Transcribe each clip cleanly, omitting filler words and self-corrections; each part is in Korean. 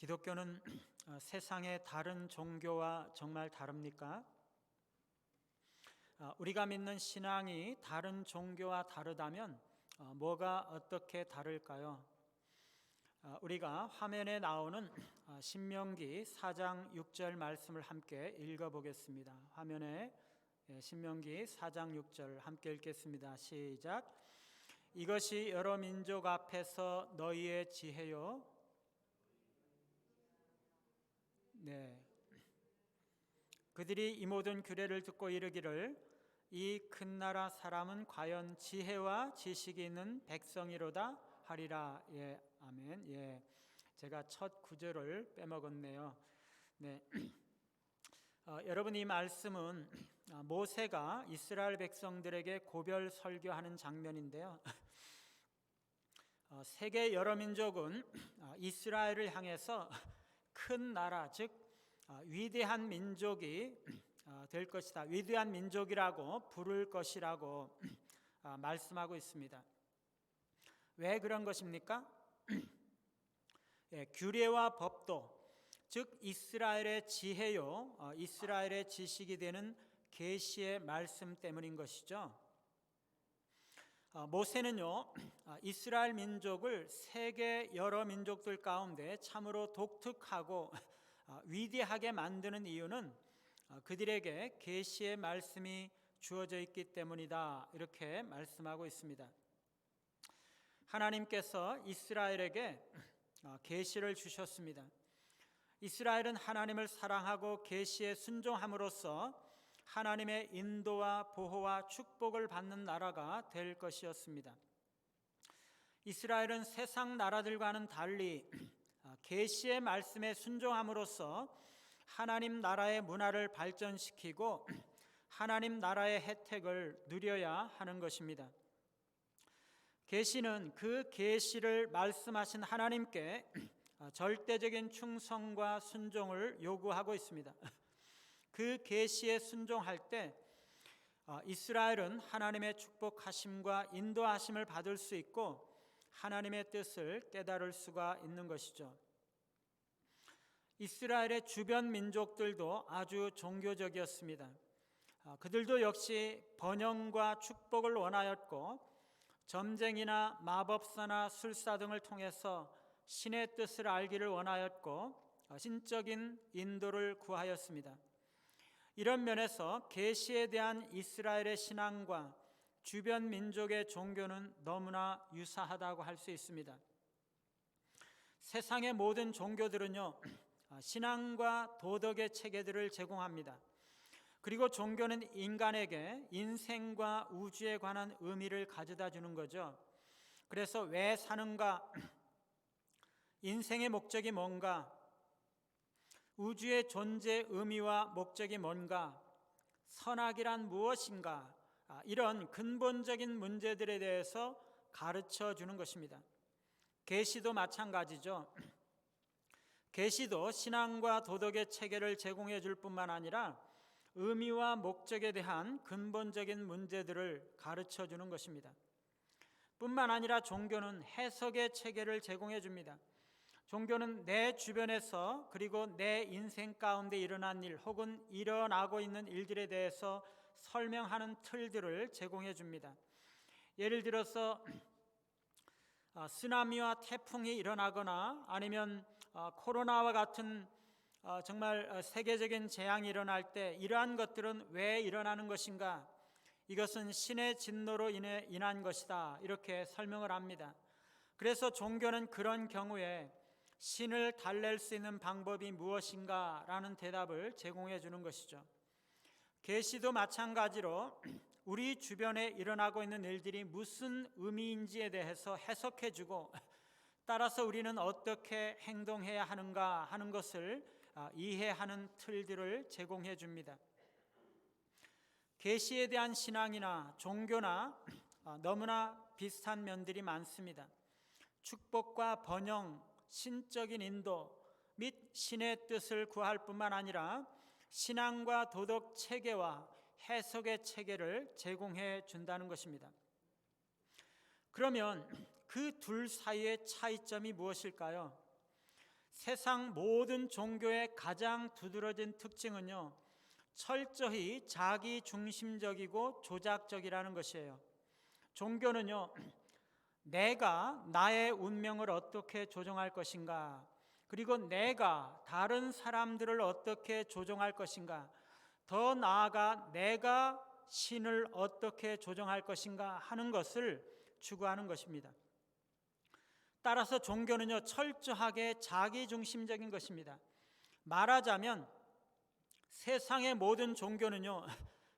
기독교는 세상의 다른 종교와 정말 다릅니까? 우리가 믿는 신앙이 다른 종교와 다르다면 뭐가 어떻게 다를까요? 우리가 화면에 나오는 신명기 4장 6절 말씀을 함께 읽어보겠습니다. 화면에 신명기 4장 6절 함께 읽겠습니다. 시작. 이것이 여러 민족 앞에서 너희의 지혜요. 네. 그들이 이 모든 규례를 듣고 이르기를 이 큰 나라 사람은 과연 지혜와 지식이 있는 백성이로다 하리라. 예, 아멘. 예, 제가 첫 구절을 빼먹었네요. 네. 여러분, 이 말씀은 모세가 이스라엘 백성들에게 고별 설교하는 장면인데요. 세계 여러 민족은 이스라엘을 향해서 큰 나라, 즉 위대한 민족이 될 것이다, 위대한 민족이라고 부를 것이라고 말씀하고 있습니다. 왜 그런 것입니까? 규례와 법도, 즉 이스라엘의 지혜요, 이스라엘의 지식이 되는 계시의 말씀 때문인 것이죠. 모세는요, 이스라엘 민족을 세계 여러 민족들 가운데 참으로 독특하고 위대하게 만드는 이유는 그들에게 계시의 말씀이 주어져 있기 때문이다, 이렇게 말씀하고 있습니다. 하나님께서 이스라엘에게 계시를 주셨습니다. 이스라엘은 하나님을 사랑하고 계시에 순종함으로써 하나님의 인도와 보호와 축복을 받는 나라가 될 것이었습니다. 이스라엘은 세상 나라들과는 달리 계시의 말씀에 순종함으로써 하나님 나라의 문화를 발전시키고 하나님 나라의 혜택을 누려야 하는 것입니다. 계시는 그 계시를 말씀하신 하나님께 절대적인 충성과 순종을 요구하고 있습니다. 그 계시에 순종할 때 이스라엘은 하나님의 축복하심과 인도하심을 받을 수 있고 하나님의 뜻을 깨달을 수가 있는 것이죠. 이스라엘의 주변 민족들도 아주 종교적이었습니다. 그들도 역시 번영과 축복을 원하였고 점쟁이나 마법사나 술사 등을 통해서 신의 뜻을 알기를 원하였고 신적인 인도를 구하였습니다. 이런 면에서 계시에 대한 이스라엘의 신앙과 주변 민족의 종교는 너무나 유사하다고 할 수 있습니다. 세상의 모든 종교들은요, 신앙과 도덕의 체계들을 제공합니다. 그리고 종교는 인간에게 인생과 우주에 관한 의미를 가져다 주는 거죠. 그래서 왜 사는가, 인생의 목적이 뭔가, 우주의 존재 의미와 목적이 뭔가, 선악이란 무엇인가, 이런 근본적인 문제들에 대해서 가르쳐 주는 것입니다. 계시도 마찬가지죠. 계시도 신앙과 도덕의 체계를 제공해 줄 뿐만 아니라 의미와 목적에 대한 근본적인 문제들을 가르쳐 주는 것입니다. 뿐만 아니라 종교는 해석의 체계를 제공해 줍니다. 종교는 내 주변에서 그리고 내 인생 가운데 일어난 일 혹은 일어나고 있는 일들에 대해서 설명하는 틀들을 제공해 줍니다. 예를 들어서 쓰나미와 태풍이 일어나거나 아니면 코로나와 같은 정말 세계적인 재앙이 일어날 때 이러한 것들은 왜 일어나는 것인가? 이것은 신의 진노로 인한 것이다, 이렇게 설명을 합니다. 그래서 종교는 그런 경우에 신을 달랠 수 있는 방법이 무엇인가? 라는 대답을 제공해 주는 것이죠. 계시도 마찬가지로 우리 주변에 일어나고 있는 일들이 무슨 의미인지에 대해서 해석해 주고 따라서 우리는 어떻게 행동해야 하는가 하는 것을 이해하는 틀들을 제공해 줍니다. 계시에 대한 신앙이나 종교나 너무나 비슷한 면들이 많습니다. 축복과 번영, 신적인 인도 및 신의 뜻을 구할 뿐만 아니라 신앙과 도덕 체계와 해석의 체계를 제공해 준다는 것입니다. 그러면 그 둘 사이의 차이점이 무엇일까요? 세상 모든 종교의 가장 두드러진 특징은요, 철저히 자기 중심적이고 조작적이라는 것이에요. 종교는요, 내가 나의 운명을 어떻게 조종할 것인가, 그리고 내가 다른 사람들을 어떻게 조종할 것인가, 더 나아가 내가 신을 어떻게 조종할 것인가 하는 것을 추구하는 것입니다. 따라서 종교는요, 철저하게 자기중심적인 것입니다. 말하자면 세상의 모든 종교는요,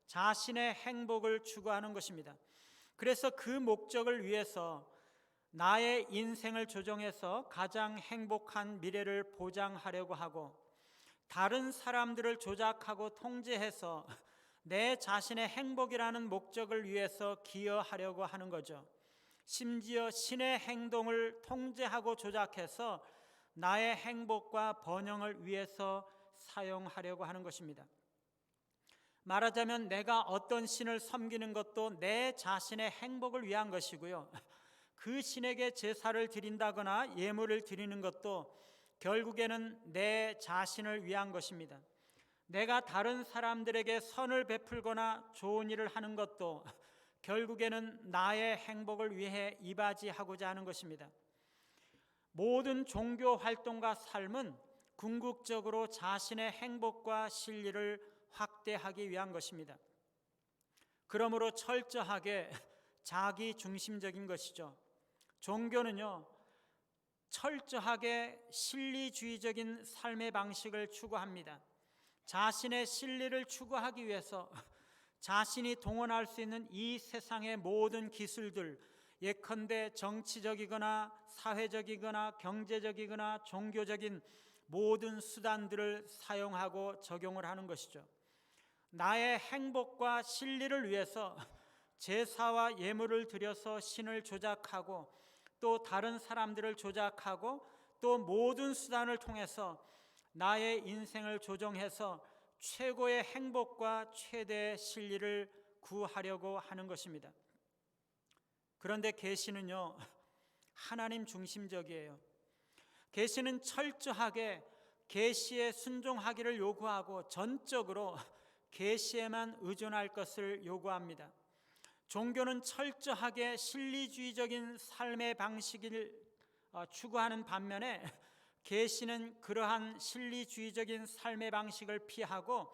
자신의 행복을 추구하는 것입니다. 그래서 그 목적을 위해서 나의 인생을 조정해서 가장 행복한 미래를 보장하려고 하고, 다른 사람들을 조작하고 통제해서 내 자신의 행복이라는 목적을 위해서 기여하려고 하는 거죠. 심지어 신의 행동을 통제하고 조작해서 나의 행복과 번영을 위해서 사용하려고 하는 것입니다. 말하자면 내가 어떤 신을 섬기는 것도 내 자신의 행복을 위한 것이고요, 그 신에게 제사를 드린다거나 예물을 드리는 것도 결국에는 내 자신을 위한 것입니다. 내가 다른 사람들에게 선을 베풀거나 좋은 일을 하는 것도 결국에는 나의 행복을 위해 이바지하고자 하는 것입니다. 모든 종교 활동과 삶은 궁극적으로 자신의 행복과 신리를 확대하기 위한 것입니다. 그러므로 철저하게 자기 중심적인 것이죠. 종교는요, 철저하게 실리주의적인 삶의 방식을 추구합니다. 자신의 실리를 추구하기 위해서 자신이 동원할 수 있는 이 세상의 모든 기술들, 예컨대 정치적이거나 사회적이거나 경제적이거나 종교적인 모든 수단들을 사용하고 적용을 하는 것이죠. 나의 행복과 신리를 위해서 제사와 예물을 드려서 신을 조작하고, 또 다른 사람들을 조작하고, 또 모든 수단을 통해서 나의 인생을 조정해서 최고의 행복과 최대의 신리를 구하려고 하는 것입니다. 그런데 계시는요, 하나님 중심적이에요. 계시는 철저하게 계시에 순종하기를 요구하고 전적으로 계시에만 의존할 것을 요구합니다. 종교는 철저하게 실리주의적인 삶의 방식을 추구하는 반면에 계시는 그러한 실리주의적인 삶의 방식을 피하고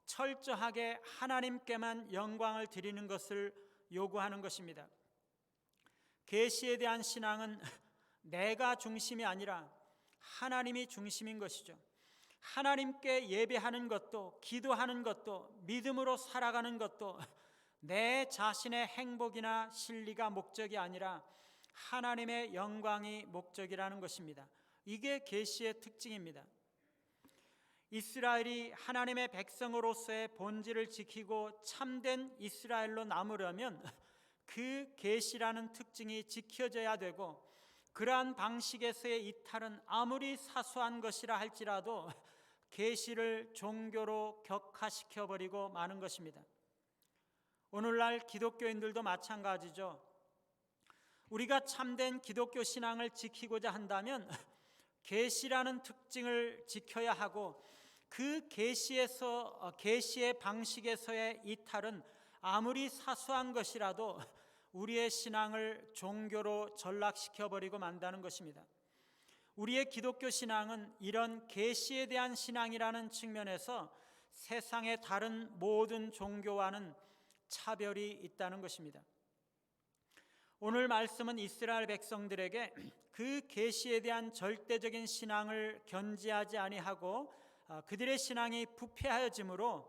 철저하게 하나님께만 영광을 드리는 것을 요구하는 것입니다. 계시에 대한 신앙은 내가 중심이 아니라 하나님이 중심인 것이죠. 하나님께 예배하는 것도, 기도하는 것도, 믿음으로 살아가는 것도 내 자신의 행복이나 신리가 목적이 아니라 하나님의 영광이 목적이라는 것입니다. 이게 계시의 특징입니다. 이스라엘이 하나님의 백성으로서의 본질을 지키고 참된 이스라엘로 남으려면 그 계시라는 특징이 지켜져야 되고, 그러한 방식에서의 이탈은 아무리 사소한 것이라 할지라도 계시를 종교로 격화시켜버리고 마는 것입니다. 오늘날 기독교인들도 마찬가지죠. 우리가 참된 기독교 신앙을 지키고자 한다면 계시라는 특징을 지켜야 하고, 그 계시의 방식에서의 이탈은 아무리 사소한 것이라도 우리의 신앙을 종교로 전락시켜버리고 만다는 것입니다. 우리의 기독교 신앙은 이런 계시에 대한 신앙이라는 측면에서 세상의 다른 모든 종교와는 차별이 있다는 것입니다. 오늘 말씀은 이스라엘 백성들에게 그 계시에 대한 절대적인 신앙을 견지하지 아니하고 그들의 신앙이 부패하여짐으로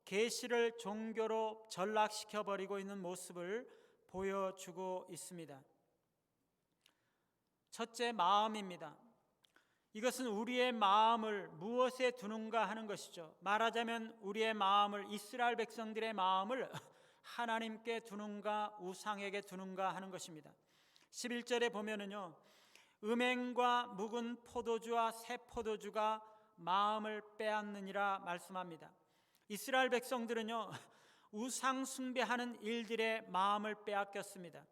계시를 종교로 전락시켜버리고 있는 모습을 보여주고 있습니다. 첫째, 마음입니다. 이것은 우리의 마음을 무엇에 두는가 하는 것이죠. 말하자면 우리의 마음을, 이스라엘 백성들의 마음을 하나님께 두는가 우상에게 두는가 하는 것입니다. 11절에 보면은요, 음행과 묵은 포도주와 새 포도주가 마음을 빼앗느니라 말씀합니다. 이스라엘 백성들은요, 우상 숭배하는 일들에 마음을 빼앗겼습니다.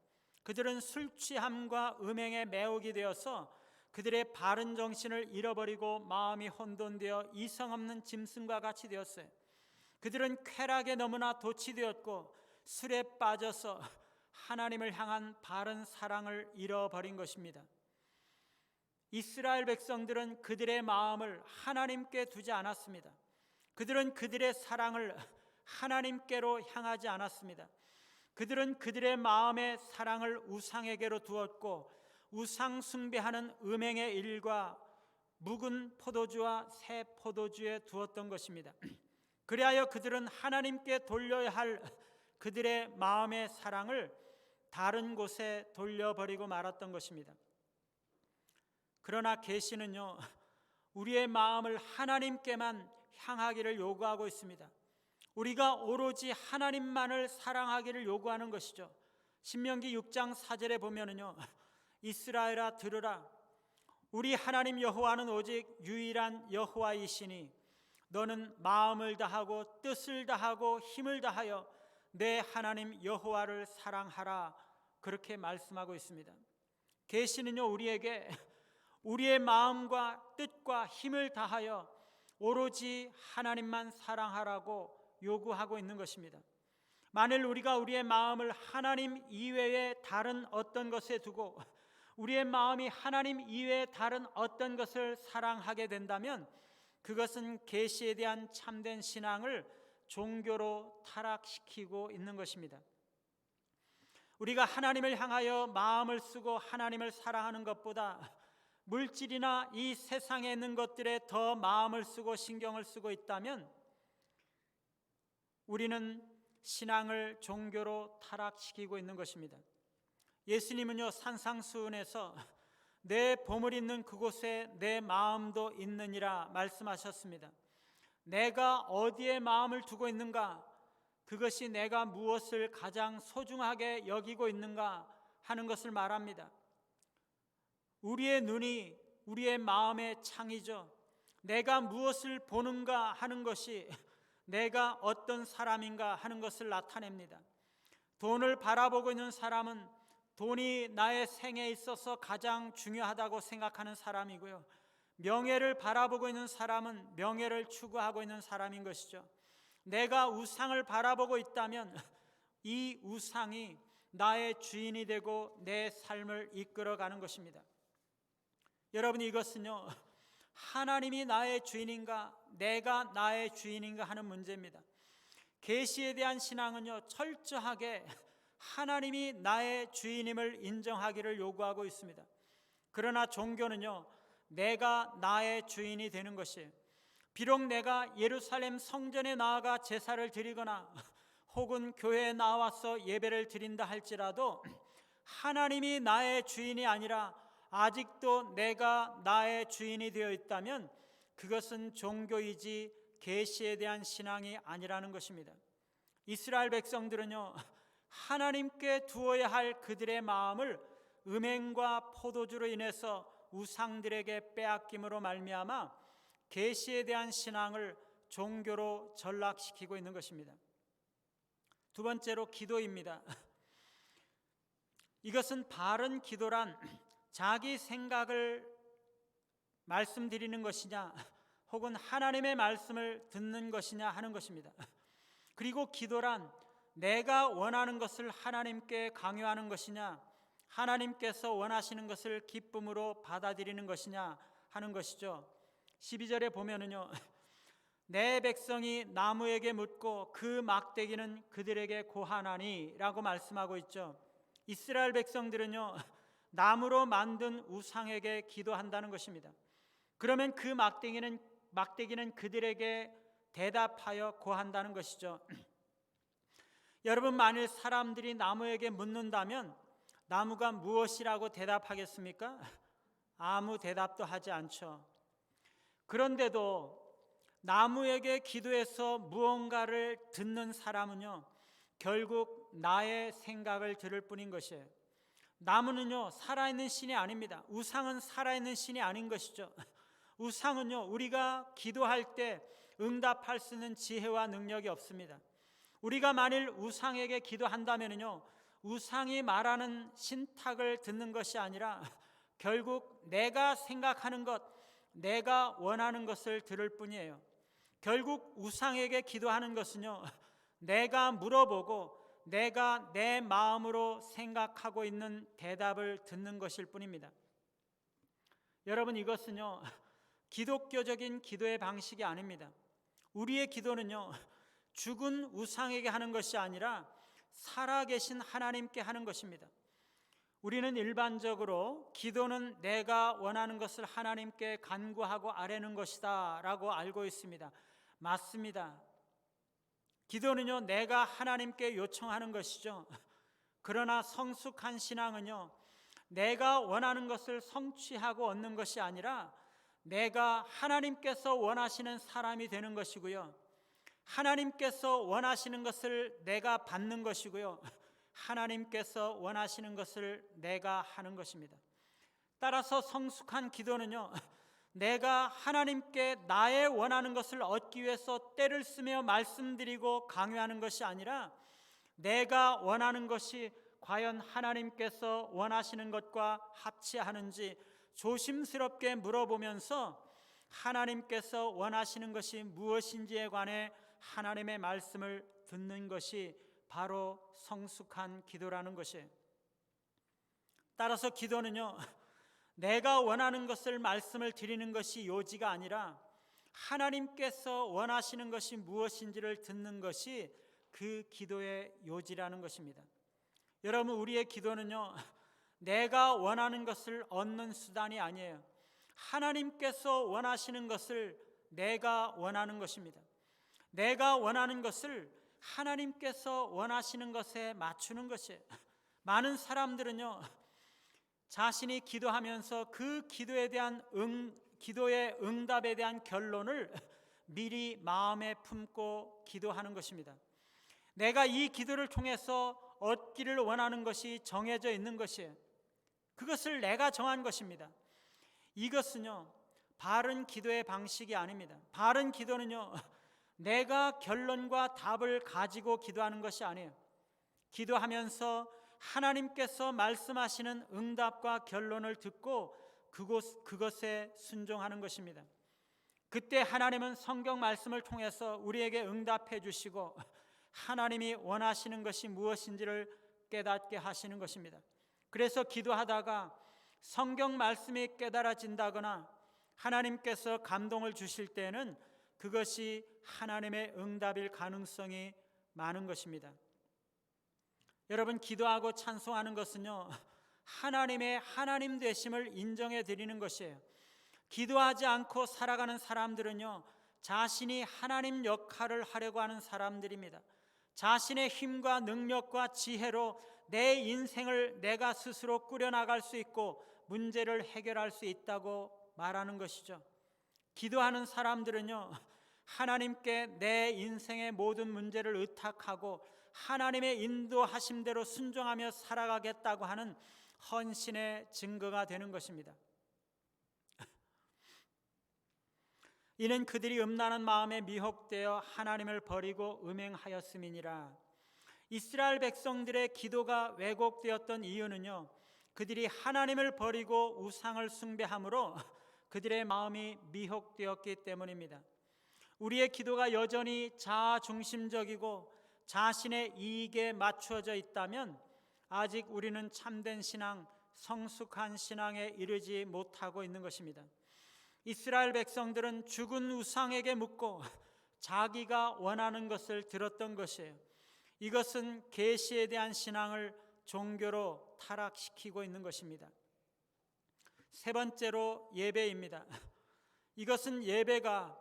그들은 술 취함과 음행에 매혹이 되어서 그들의 바른 정신을 잃어버리고 마음이 혼돈되어 이성 없는 짐승과 같이 되었어요. 그들은 쾌락에 너무나 도취되었고 술에 빠져서 하나님을 향한 바른 사랑을 잃어버린 것입니다. 이스라엘 백성들은 그들의 마음을 하나님께 두지 않았습니다. 그들은 그들의 사랑을 하나님께로 향하지 않았습니다. 그들은 그들의 마음의 사랑을 우상에게로 두었고 우상 숭배하는 음행의 일과 묵은 포도주와 새 포도주에 두었던 것입니다. 그리하여 그들은 하나님께 돌려야 할 그들의 마음의 사랑을 다른 곳에 돌려버리고 말았던 것입니다. 그러나 계시는요, 우리의 마음을 하나님께만 향하기를 요구하고 있습니다. 우리가 오로지 하나님만을 사랑하기를 요구하는 것이죠. 신명기 6장 4절에 보면은요, 이스라엘아 들으라, 우리 하나님 여호와는 오직 유일한 여호와이시니 너는 마음을 다하고 뜻을 다하고 힘을 다하여 내 하나님 여호와를 사랑하라, 그렇게 말씀하고 있습니다. 계시는요, 우리에게 우리의 마음과 뜻과 힘을 다하여 오로지 하나님만 사랑하라고 요구하고 있는 것입니다. 만일 우리가 우리의 마음을 하나님 이외에 다른 어떤 것에 두고 우리의 마음이 하나님 이외에 다른 어떤 것을 사랑하게 된다면 그것은 계시에 대한 참된 신앙을 종교로 타락시키고 있는 것입니다. 우리가 하나님을 향하여 마음을 쓰고 하나님을 사랑하는 것보다 물질이나 이 세상에 있는 것들에 더 마음을 쓰고 신경을 쓰고 있다면 우리는 신앙을 종교로 타락시키고 있는 것입니다. 예수님은요, 산상수훈에서 내 보물 있는 그곳에 내 마음도 있느니라 말씀하셨습니다. 내가 어디에 마음을 두고 있는가, 그것이 내가 무엇을 가장 소중하게 여기고 있는가 하는 것을 말합니다. 우리의 눈이 우리의 마음의 창이죠. 내가 무엇을 보는가 하는 것이 내가 어떤 사람인가 하는 것을 나타냅니다. 돈을 바라보고 있는 사람은 돈이 나의 생에 있어서 가장 중요하다고 생각하는 사람이고요, 명예를 바라보고 있는 사람은 명예를 추구하고 있는 사람인 것이죠. 내가 우상을 바라보고 있다면 이 우상이 나의 주인이 되고 내 삶을 이끌어가는 것입니다. 여러분, 이것은요, 하나님이 나의 주인인가 내가 나의 주인인가 하는 문제입니다. 계시에 대한 신앙은요, 철저하게 하나님이 나의 주인임을 인정하기를 요구하고 있습니다. 그러나 종교는요, 내가 나의 주인이 되는 것이에요. 비록 내가 예루살렘 성전에 나아가 제사를 드리거나 혹은 교회에 나와서 예배를 드린다 할지라도 하나님이 나의 주인이 아니라 아직도 내가 나의 주인이 되어 있다면 그것은 종교이지 계시에 대한 신앙이 아니라는 것입니다. 이스라엘 백성들은요, 하나님께 두어야 할 그들의 마음을 음행과 포도주로 인해서 우상들에게 빼앗김으로 말미암아 계시에 대한 신앙을 종교로 전락시키고 있는 것입니다. 두 번째로 기도입니다. 이것은 바른 기도란 자기 생각을 말씀드리는 것이냐 혹은 하나님의 말씀을 듣는 것이냐 하는 것입니다. 그리고 기도란 내가 원하는 것을 하나님께 강요하는 것이냐 하나님께서 원하시는 것을 기쁨으로 받아들이는 것이냐 하는 것이죠. 12절에 보면은요, 내 백성이 나무에게 묻고 그 막대기는 그들에게 고하나니 라고 말씀하고 있죠. 이스라엘 백성들은요, 나무로 만든 우상에게 기도한다는 것입니다. 그러면 그 막대기는 그들에게 대답하여 고한다는 것이죠. 여러분, 만일 사람들이 나무에게 묻는다면 나무가 무엇이라고 대답하겠습니까? 아무 대답도 하지 않죠. 그런데도 나무에게 기도해서 무언가를 듣는 사람은요, 결국 나의 생각을 들을 뿐인 것이에요. 나무는요, 살아있는 신이 아닙니다. 우상은 살아있는 신이 아닌 것이죠. 우상은요, 우리가 기도할 때 응답할 수 있는 지혜와 능력이 없습니다. 우리가 만일 우상에게 기도한다면요, 우상이 말하는 신탁을 듣는 것이 아니라 결국 내가 생각하는 것, 내가 원하는 것을 들을 뿐이에요. 결국 우상에게 기도하는 것은요, 내가 물어보고 내가 내 마음으로 생각하고 있는 대답을 듣는 것일 뿐입니다. 여러분, 이것은요, 기독교적인 기도의 방식이 아닙니다. 우리의 기도는요, 죽은 우상에게 하는 것이 아니라 살아계신 하나님께 하는 것입니다. 우리는 일반적으로 기도는 내가 원하는 것을 하나님께 간구하고 아뢰는 것이다 라고 알고 있습니다. 맞습니다. 기도는요, 내가 하나님께 요청하는 것이죠. 그러나 성숙한 신앙은요, 내가 원하는 것을 성취하고 얻는 것이 아니라 내가 하나님께서 원하시는 사람이 되는 것이고요, 하나님께서 원하시는 것을 내가 받는 것이고요, 하나님께서 원하시는 것을 내가 하는 것입니다. 따라서 성숙한 기도는요, 내가 하나님께 나의 원하는 것을 얻기 위해서 때를 쓰며 말씀드리고 강요하는 것이 아니라 내가 원하는 것이 과연 하나님께서 원하시는 것과 합치하는지 조심스럽게 물어보면서 하나님께서 원하시는 것이 무엇인지에 관해 하나님의 말씀을 듣는 것이 바로 성숙한 기도라는 것이에요. 따라서 기도는요, 내가 원하는 것을 말씀을 드리는 것이 요지가 아니라 하나님께서 원하시는 것이 무엇인지를 듣는 것이 그 기도의 요지라는 것입니다. 여러분, 우리의 기도는요, 내가 원하는 것을 얻는 수단이 아니에요. 하나님께서 원하시는 것을 내가 원하는 것입니다. 내가 원하는 것을 하나님께서 원하시는 것에 맞추는 것이에요. 많은 사람들은요, 자신이 기도하면서 그 기도에 대한 기도의 응답에 대한 결론을 미리 마음에 품고 기도하는 것입니다. 내가 이 기도를 통해서 얻기를 원하는 것이 정해져 있는 것이에요. 그것을 내가 정한 것입니다. 이것은요, 바른 기도의 방식이 아닙니다. 바른 기도는요, 내가 결론과 답을 가지고 기도하는 것이 아니에요. 기도하면서 하나님께서 말씀하시는 응답과 결론을 듣고 그것에 순종하는 것입니다. 그때 하나님은 성경 말씀을 통해서 우리에게 응답해 주시고 하나님이 원하시는 것이 무엇인지를 깨닫게 하시는 것입니다. 그래서 기도하다가 성경 말씀이 깨달아진다거나 하나님께서 감동을 주실 때는 그것이 하나님의 응답일 가능성이 많은 것입니다. 여러분, 기도하고 찬송하는 것은요, 하나님의 하나님 되심을 인정해 드리는 것이에요. 기도하지 않고 살아가는 사람들은요, 자신이 하나님 역할을 하려고 하는 사람들입니다. 자신의 힘과 능력과 지혜로 내 인생을 내가 스스로 꾸려나갈 수 있고 문제를 해결할 수 있다고 말하는 것이죠. 기도하는 사람들은요, 하나님께 내 인생의 모든 문제를 의탁하고 하나님의 인도하심대로 순종하며 살아가겠다고 하는 헌신의 증거가 되는 것입니다. 이는 그들이 음란한 마음에 미혹되어 하나님을 버리고 음행하였음이니라. 이스라엘 백성들의 기도가 왜곡되었던 이유는요, 그들이 하나님을 버리고 우상을 숭배함으로 그들의 마음이 미혹되었기 때문입니다. 우리의 기도가 여전히 자아중심적이고 자신의 이익에 맞추어져 있다면 아직 우리는 참된 신앙, 성숙한 신앙에 이르지 못하고 있는 것입니다. 이스라엘 백성들은 죽은 우상에게 묻고 자기가 원하는 것을 들었던 것이에요. 이것은 계시에 대한 신앙을 종교로 타락시키고 있는 것입니다. 세 번째로 예배입니다. 이것은 예배가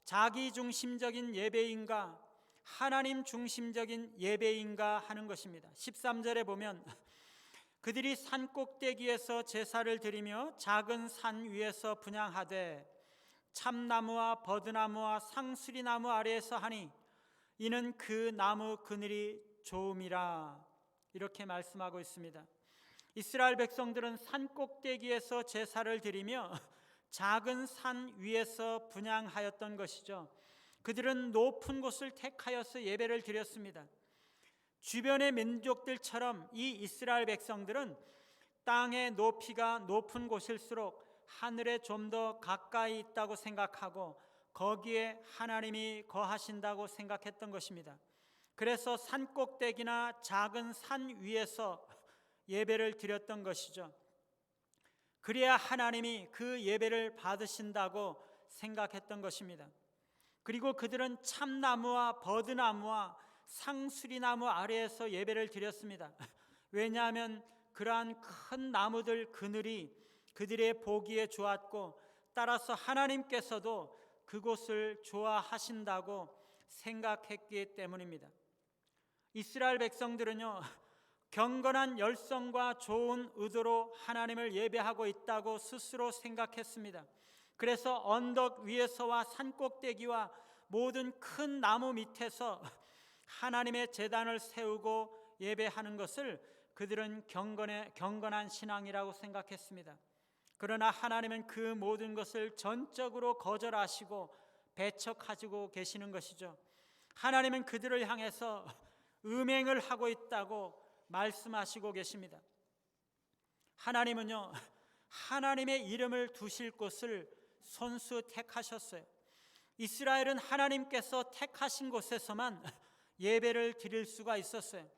자기 중심적인 예배인가 하나님 중심적인 예배인가 하는 것입니다. 13절에 보면 그들이 산 꼭대기에서 제사를 드리며 작은 산 위에서 분향하되 참나무와 버드나무와 상수리나무 아래에서 하니 이는 그 나무 그늘이 좋음이라, 이렇게 말씀하고 있습니다. 이스라엘 백성들은 산 꼭대기에서 제사를 드리며 작은 산 위에서 분향하였던 것이죠. 그들은 높은 곳을 택하여서 예배를 드렸습니다. 주변의 민족들처럼 이 이스라엘 백성들은 땅의 높이가 높은 곳일수록 하늘에 좀 더 가까이 있다고 생각하고 거기에 하나님이 거하신다고 생각했던 것입니다. 그래서 산꼭대기나 작은 산 위에서 예배를 드렸던 것이죠. 그래야 하나님이 그 예배를 받으신다고 생각했던 것입니다. 그리고 그들은 참나무와 버드나무와 상수리나무 아래에서 예배를 드렸습니다. 왜냐하면 그러한 큰 나무들 그늘이 그들의 보기에 좋았고 따라서 하나님께서도 그곳을 좋아하신다고 생각했기 때문입니다. 이스라엘 백성들은요, 경건한 열성과 좋은 의도로 하나님을 예배하고 있다고 스스로 생각했습니다. 그래서 언덕 위에서와 산꼭대기와 모든 큰 나무 밑에서 하나님의 제단을 세우고 예배하는 것을 그들은 경건한 신앙이라고 생각했습니다. 그러나 하나님은 그 모든 것을 전적으로 거절하시고 배척하시고 계시는 것이죠. 하나님은 그들을 향해서 음행을 하고 있다고 말씀하시고 계십니다. 하나님은요, 하나님의 이름을 두실 곳을 손수 택하셨어요. 이스라엘은 하나님께서 택하신 곳에서만 예배를 드릴 수가 있었어요.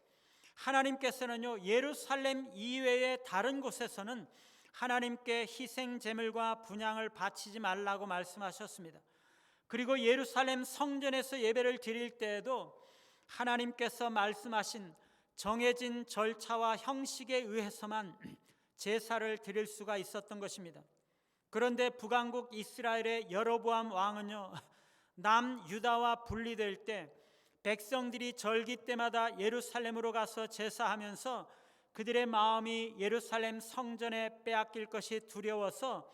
하나님께서는요, 예루살렘 이외의 다른 곳에서는 하나님께 희생 제물과 분향을 바치지 말라고 말씀하셨습니다. 그리고 예루살렘 성전에서 예배를 드릴 때에도 하나님께서 말씀하신 정해진 절차와 형식에 의해서만 제사를 드릴 수가 있었던 것입니다. 그런데 북왕국 이스라엘의 여로보암 왕은요, 남유다와 분리될 때 백성들이 절기 때마다 예루살렘으로 가서 제사하면서 그들의 마음이 예루살렘 성전에 빼앗길 것이 두려워서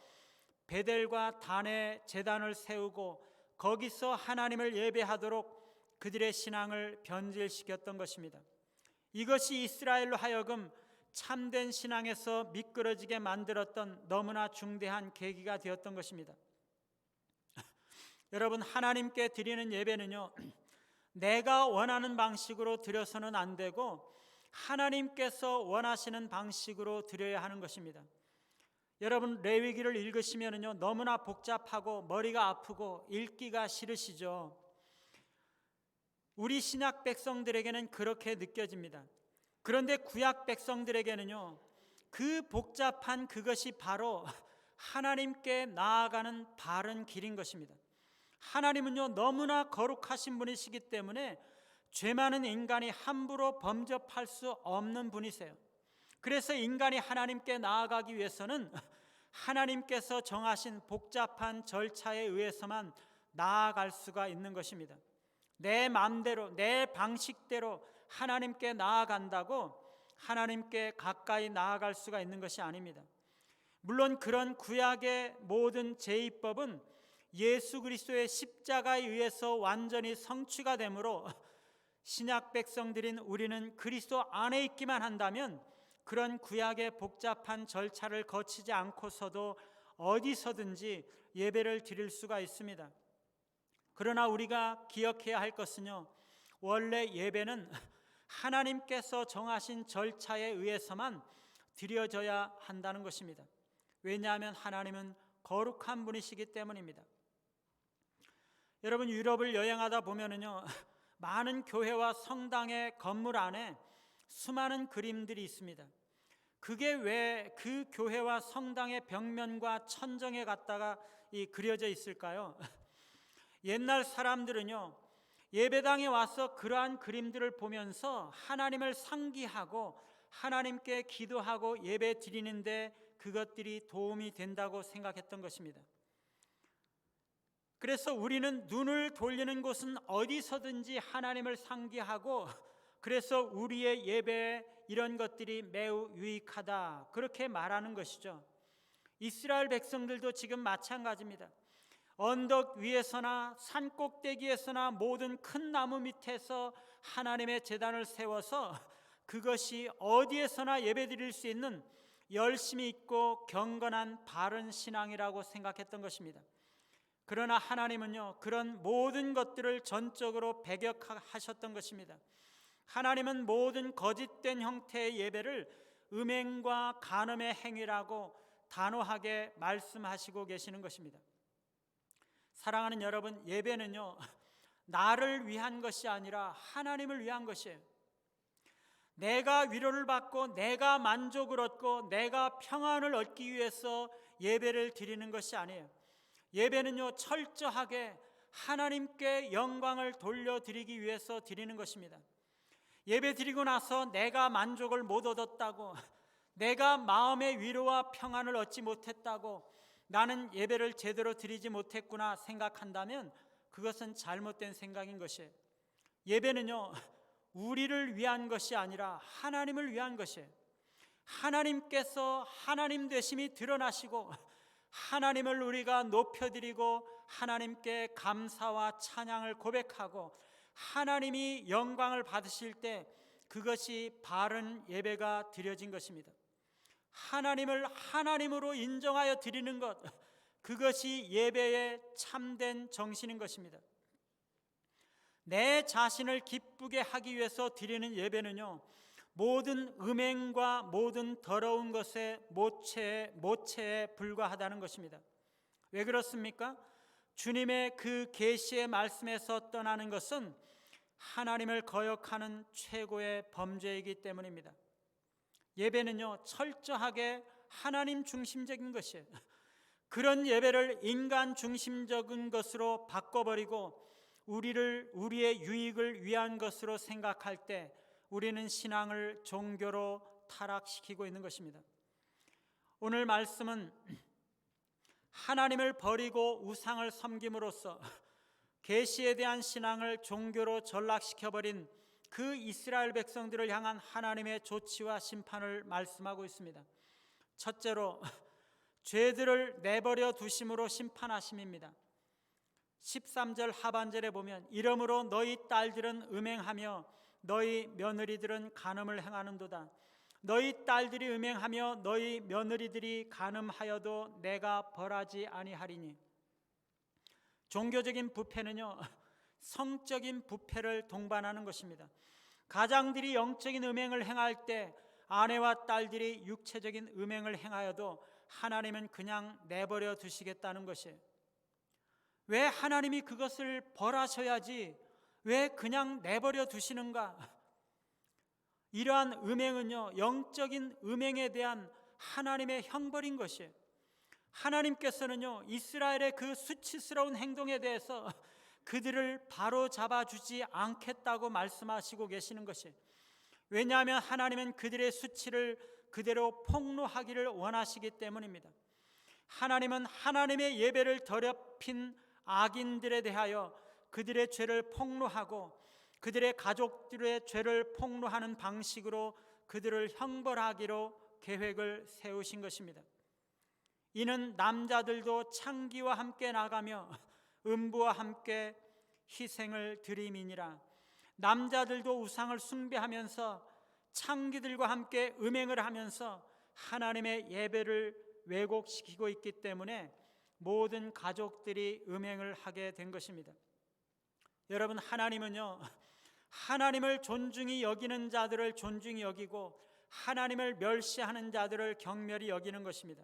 베델과 단에 제단을 세우고 거기서 하나님을 예배하도록 그들의 신앙을 변질시켰던 것입니다. 이것이 이스라엘로 하여금 참된 신앙에서 미끄러지게 만들었던 너무나 중대한 계기가 되었던 것입니다. 여러분, 하나님께 드리는 예배는요, 내가 원하는 방식으로 드려서는 안 되고 하나님께서 원하시는 방식으로 드려야 하는 것입니다. 여러분, 레위기를 읽으시면요, 너무나 복잡하고 머리가 아프고 읽기가 싫으시죠. 우리 신약 백성들에게는 그렇게 느껴집니다. 그런데 구약 백성들에게는요, 그 복잡한 그것이 바로 하나님께 나아가는 바른 길인 것입니다. 하나님은요, 너무나 거룩하신 분이시기 때문에 죄 많은 인간이 함부로 범접할 수 없는 분이세요. 그래서 인간이 하나님께 나아가기 위해서는 하나님께서 정하신 복잡한 절차에 의해서만 나아갈 수가 있는 것입니다. 내 마음대로 내 방식대로 하나님께 나아간다고 하나님께 가까이 나아갈 수가 있는 것이 아닙니다. 물론 그런 구약의 모든 제의법은 예수 그리스도의 십자가에 의해서 완전히 성취가 되므로 신약 백성들인 우리는 그리스도 안에 있기만 한다면 그런 구약의 복잡한 절차를 거치지 않고서도 어디서든지 예배를 드릴 수가 있습니다. 그러나 우리가 기억해야 할 것은요, 원래 예배는 하나님께서 정하신 절차에 의해서만 드려져야 한다는 것입니다. 왜냐하면 하나님은 거룩한 분이시기 때문입니다. 여러분, 유럽을 여행하다 보면은요, 많은 교회와 성당의 건물 안에 수많은 그림들이 있습니다. 그게 왜 그 교회와 성당의 벽면과 천정에 갖다가 그려져 있을까요? 옛날 사람들은요, 예배당에 와서 그러한 그림들을 보면서 하나님을 상기하고 하나님께 기도하고 예배 드리는데 그것들이 도움이 된다고 생각했던 것입니다. 그래서 우리는 눈을 돌리는 곳은 어디서든지 하나님을 상기하고, 그래서 우리의 예배에 이런 것들이 매우 유익하다, 그렇게 말하는 것이죠. 이스라엘 백성들도 지금 마찬가지입니다. 언덕 위에서나 산 꼭대기에서나 모든 큰 나무 밑에서 하나님의 제단을 세워서 그것이 어디에서나 예배드릴 수 있는 열심이 있고 경건한 바른 신앙이라고 생각했던 것입니다. 그러나 하나님은요, 그런 모든 것들을 전적으로 배격하셨던 것입니다. 하나님은 모든 거짓된 형태의 예배를 음행과 간음의 행위라고 단호하게 말씀하시고 계시는 것입니다. 사랑하는 여러분, 예배는요, 나를 위한 것이 아니라 하나님을 위한 것이에요. 내가 위로를 받고 내가 만족을 얻고 내가 평안을 얻기 위해서 예배를 드리는 것이 아니에요. 예배는요, 철저하게 하나님께 영광을 돌려드리기 위해서 드리는 것입니다. 예배 드리고 나서 내가 만족을 못 얻었다고, 내가 마음의 위로와 평안을 얻지 못했다고, 나는 예배를 제대로 드리지 못했구나 생각한다면 그것은 잘못된 생각인 것이에요. 예배는요, 우리를 위한 것이 아니라 하나님을 위한 것이에요. 하나님께서 하나님 되심이 드러나시고 하나님을 우리가 높여드리고 하나님께 감사와 찬양을 고백하고 하나님이 영광을 받으실 때 그것이 바른 예배가 드려진 것입니다. 하나님을 하나님으로 인정하여 드리는 것, 그것이 예배의 참된 정신인 것입니다. 내 자신을 기쁘게 하기 위해서 드리는 예배는요, 모든 음행과 모든 더러운 것의 모체에 불과하다는 것입니다. 왜 그렇습니까? 주님의 그 계시의 말씀에서 떠나는 것은 하나님을 거역하는 최고의 범죄이기 때문입니다. 예배는요, 철저하게 하나님 중심적인 것이에요. 그런 예배를 인간 중심적인 것으로 바꿔버리고 우리의 유익을 위한 것으로 생각할 때 우리는 신앙을 종교로 타락시키고 있는 것입니다. 오늘 말씀은 하나님을 버리고 우상을 섬김으로써 계시에 대한 신앙을 종교로 전락시켜버린 그 이스라엘 백성들을 향한 하나님의 조치와 심판을 말씀하고 있습니다. 첫째로 죄들을 내버려 두심으로 심판하심입니다. 13절 하반절에 보면 이러므로 너희 딸들은 음행하며 너희 며느리들은 간음을 행하는도다. 너희 딸들이 음행하며 너희 며느리들이 간음하여도 내가 벌하지 아니하리니. 종교적인 부패는요, 성적인 부패를 동반하는 것입니다. 가장들이 영적인 음행을 행할 때 아내와 딸들이 육체적인 음행을 행하여도 하나님은 그냥 내버려 두시겠다는 것이에요. 왜 하나님이 그것을 벌하셔야지 왜 그냥 내버려 두시는가? 이러한 음행은요, 영적인 음행에 대한 하나님의 형벌인 것이에요. 하나님께서는요, 이스라엘의 그 수치스러운 행동에 대해서 그들을 바로 잡아주지 않겠다고 말씀하시고 계시는 것이에요. 왜냐하면 하나님은 그들의 수치를 그대로 폭로하기를 원하시기 때문입니다. 하나님은 하나님의 예배를 더럽힌 악인들에 대하여 그들의 죄를 폭로하고 그들의 가족들의 죄를 폭로하는 방식으로 그들을 형벌하기로 계획을 세우신 것입니다. 이는 남자들도 창기와 함께 나가며 음부와 함께 희생을 드림이니라. 남자들도 우상을 숭배하면서 창기들과 함께 음행을 하면서 하나님의 예배를 왜곡시키고 있기 때문에 모든 가족들이 음행을 하게 된 것입니다. 여러분, 하나님은요, 하나님을 존중히 여기는 자들을 존중히 여기고 하나님을 멸시하는 자들을 경멸히 여기는 것입니다.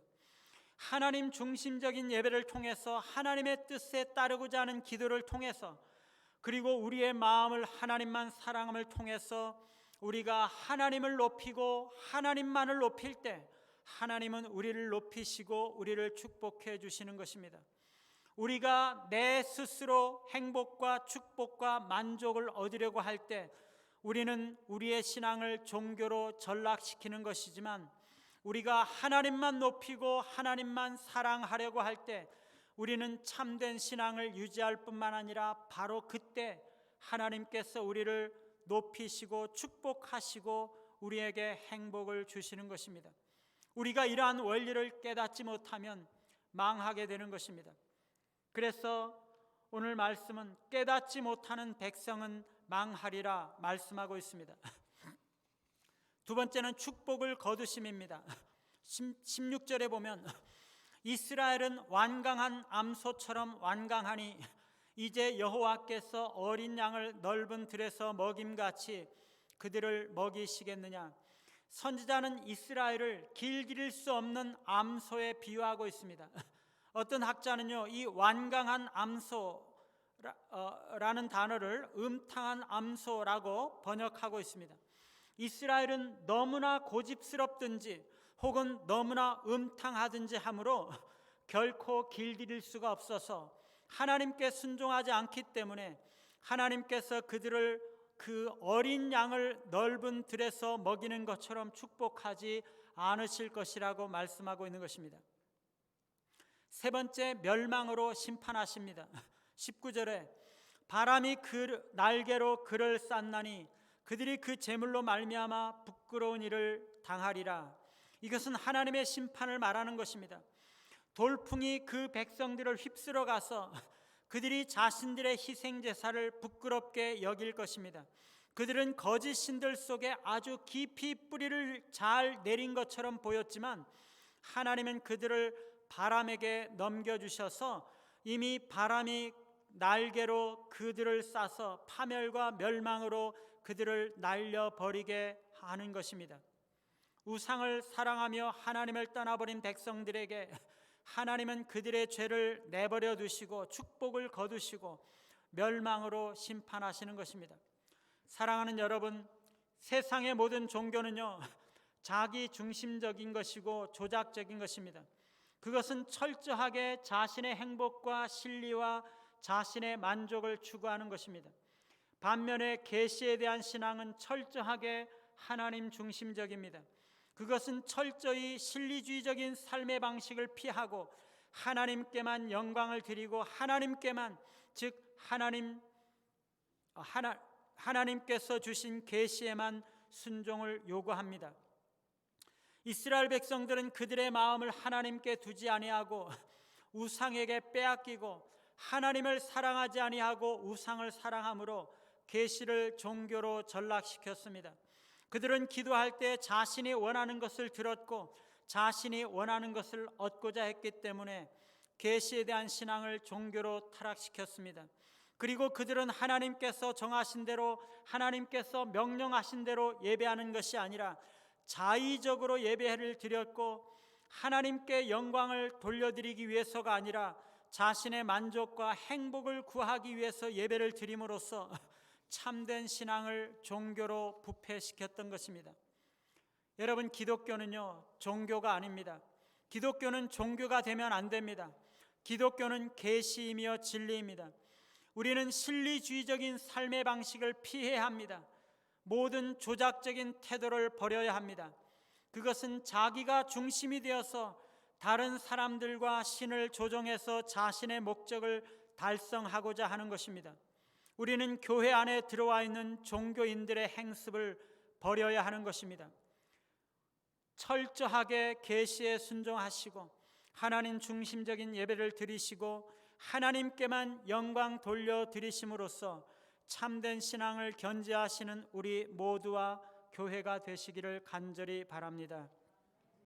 하나님 중심적인 예배를 통해서 하나님의 뜻에 따르고자 하는 기도를 통해서 그리고 우리의 마음을 하나님만 사랑함을 통해서 우리가 하나님을 높이고 하나님만을 높일 때 하나님은 우리를 높이시고 우리를 축복해 주시는 것입니다. 우리가 내 스스로 행복과 축복과 만족을 얻으려고 할 때 우리는 우리의 신앙을 종교로 전락시키는 것이지만 우리가 하나님만 높이고 하나님만 사랑하려고 할 때 우리는 참된 신앙을 유지할 뿐만 아니라 바로 그때 하나님께서 우리를 높이시고 축복하시고 우리에게 행복을 주시는 것입니다. 우리가 이러한 원리를 깨닫지 못하면 망하게 되는 것입니다. 그래서 오늘 말씀은 깨닫지 못하는 백성은 망하리라 말씀하고 있습니다. 두 번째는 축복을 거두심입니다. 16절에 보면 이스라엘은 완강한 암소처럼 완강하니 이제 여호와께서 어린 양을 넓은 들에서 먹임같이 그들을 먹이시겠느냐. 선지자는 이스라엘을 길들일 수 없는 암소에 비유하고 있습니다. 어떤 학자는요, 이 완강한 암소라는 단어를 음탕한 암소라고 번역하고 있습니다. 이스라엘은 너무나 고집스럽든지 혹은 너무나 음탕하든지 하므로 결코 길들일 수가 없어서 하나님께 순종하지 않기 때문에 하나님께서 그들을 그 어린 양을 넓은 들에서 먹이는 것처럼 축복하지 않으실 것이라고 말씀하고 있는 것입니다. 세 번째, 멸망으로 심판하십니다. 19절에 바람이 그 날개로 그를 쌌나니 그들이 그 재물로 말미암아 부끄러운 일을 당하리라. 이것은 하나님의 심판을 말하는 것입니다. 돌풍이 그 백성들을 휩쓸어 가서 그들이 자신들의 희생 제사를 부끄럽게 여길 것입니다. 그들은 거짓 신들 속에 아주 깊이 뿌리를 잘 내린 것처럼 보였지만 하나님은 그들을 바람에게 넘겨주셔서 이미 바람이 날개로 그들을 싸서 파멸과 멸망으로 그들을 날려버리게 하는 것입니다. 우상을 사랑하며 하나님을 떠나버린 백성들에게 하나님은 그들의 죄를 내버려 두시고 축복을 거두시고 멸망으로 심판하시는 것입니다. 사랑하는 여러분, 세상의 모든 종교는요, 자기 중심적인 것이고 조작적인 것입니다. 그것은 철저하게 자신의 행복과 실리와 자신의 만족을 추구하는 것입니다. 반면에 계시에 대한 신앙은 철저하게 하나님 중심적입니다. 그것은 철저히 실리주의적인 삶의 방식을 피하고 하나님께만 영광을 드리고 하나님께만, 즉 하나님께서 주신 계시에만 순종을 요구합니다. 이스라엘 백성들은 그들의 마음을 하나님께 두지 아니하고 우상에게 빼앗기고 하나님을 사랑하지 아니하고 우상을 사랑함으로 계시를 종교로 전락시켰습니다. 그들은 기도할 때 자신이 원하는 것을 들었고 자신이 원하는 것을 얻고자 했기 때문에 계시에 대한 신앙을 종교로 타락시켰습니다. 그리고 그들은 하나님께서 정하신 대로, 하나님께서 명령하신 대로 예배하는 것이 아니라 자의적으로 예배를 드렸고 하나님께 영광을 돌려드리기 위해서가 아니라 자신의 만족과 행복을 구하기 위해서 예배를 드림으로써 참된 신앙을 종교로 부패시켰던 것입니다. 여러분, 기독교는요, 종교가 아닙니다. 기독교는 종교가 되면 안 됩니다. 기독교는 계시이며 진리입니다. 우리는 실리주의적인 삶의 방식을 피해야 합니다. 모든 조작적인 태도를 버려야 합니다. 그것은 자기가 중심이 되어서 다른 사람들과 신을 조종해서 자신의 목적을 달성하고자 하는 것입니다. 우리는 교회 안에 들어와 있는 종교인들의 행습을 버려야 하는 것입니다. 철저하게 계시에 순종하시고 하나님 중심적인 예배를 드리시고 하나님께만 영광 돌려드리심으로써 참된 신앙을 견지하시는 우리 모두와 교회가 되시기를 간절히 바랍니다.